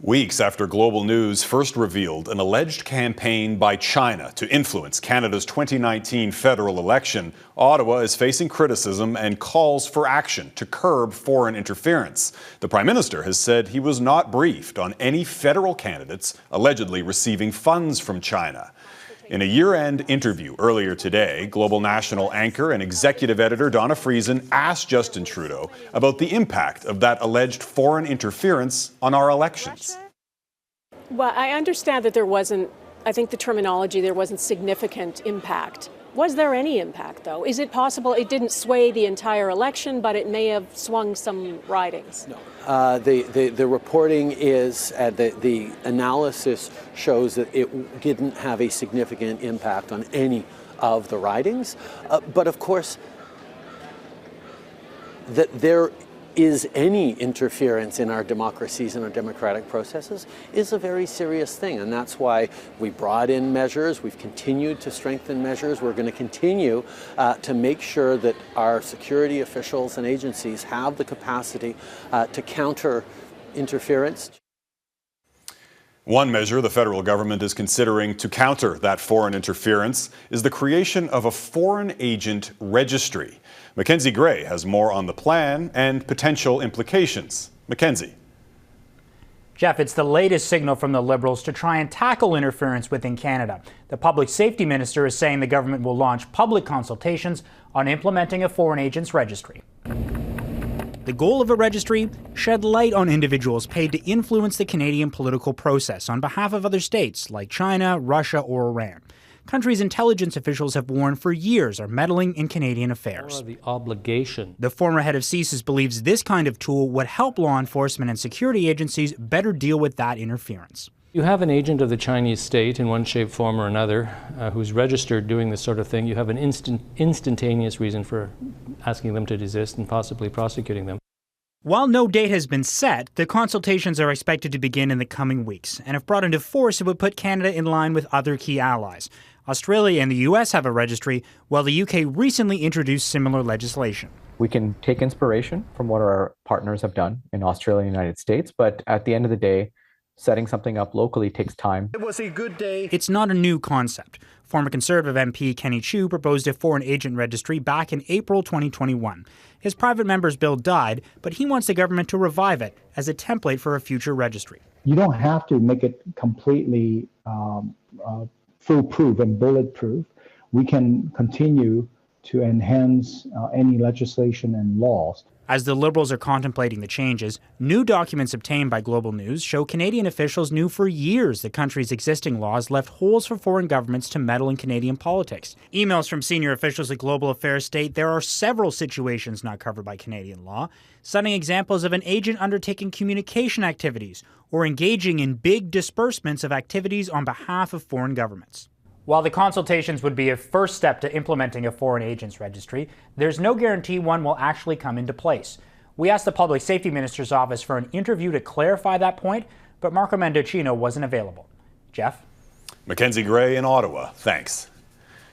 Weeks after Global News first revealed an alleged campaign by China to influence Canada's 2019 federal election, Ottawa is facing criticism and calls for action to curb foreign interference. The Prime Minister has said he was not briefed on any federal candidates allegedly receiving funds from China. In a year-end interview earlier today, Global National anchor and executive editor Donna Friesen asked Justin Trudeau about the impact of that alleged foreign interference on our elections. Well, I understand that there wasn't, I think the terminology, there wasn't significant impact. Was there any impact, though? Is it possible it didn't sway the entire election, but it may have swung some ridings? No. The reporting is, the analysis shows that it didn't have a significant impact on any of the ridings. But of course, that there is any interference in our democracies and our democratic processes is a very serious thing. And that's why we brought in measures. We've continued to strengthen measures. We're going to continue to make sure that our security officials and agencies have the capacity to counter interference. One measure the federal government is considering to counter that foreign interference is the creation of a foreign agent registry. Mackenzie Gray has more on the plan and potential implications. Mackenzie. Jeff, it's the latest signal from the Liberals to try and tackle interference within Canada. The Public Safety Minister is saying the government will launch public consultations on implementing a foreign agents registry. The goal of a registry? Shed light on individuals paid to influence the Canadian political process on behalf of other states like China, Russia, or Iran. Countries' intelligence officials have warned for years are meddling in Canadian affairs. The obligation. The former head of CSIS believes this kind of tool would help law enforcement and security agencies better deal with that interference. You have an agent of the Chinese state in one shape, form, or another who's registered doing this sort of thing. You have an instantaneous reason for asking them to desist and possibly prosecuting them. While no date has been set, the consultations are expected to begin in the coming weeks, and if brought into force, it would put Canada in line with other key allies. Australia and the US have a registry, while the UK recently introduced similar legislation. We can take inspiration from what our partners have done in Australia and the United States, but at the end of the day, setting something up locally takes time. It was a good day. It's not a new concept. Former Conservative MP Kenny Chiu proposed a foreign agent registry back in April 2021. His private member's bill died, but he wants the government to revive it as a template for a future registry. You don't have to make it completely foolproof and bulletproof. We can continue to enhance any legislation and laws. As the Liberals are contemplating the changes, new documents obtained by Global News show Canadian officials knew for years the country's existing laws left holes for foreign governments to meddle in Canadian politics. Emails from senior officials at Global Affairs state there are several situations not covered by Canadian law, citing examples of an agent undertaking communication activities or engaging in big disbursements of activities on behalf of foreign governments. While the consultations would be a first step to implementing a foreign agents registry, there's no guarantee one will actually come into place. We asked the Public Safety Minister's office for an interview to clarify that point, but Marco Mendocino wasn't available. Jeff? Mackenzie Gray in Ottawa. Thanks.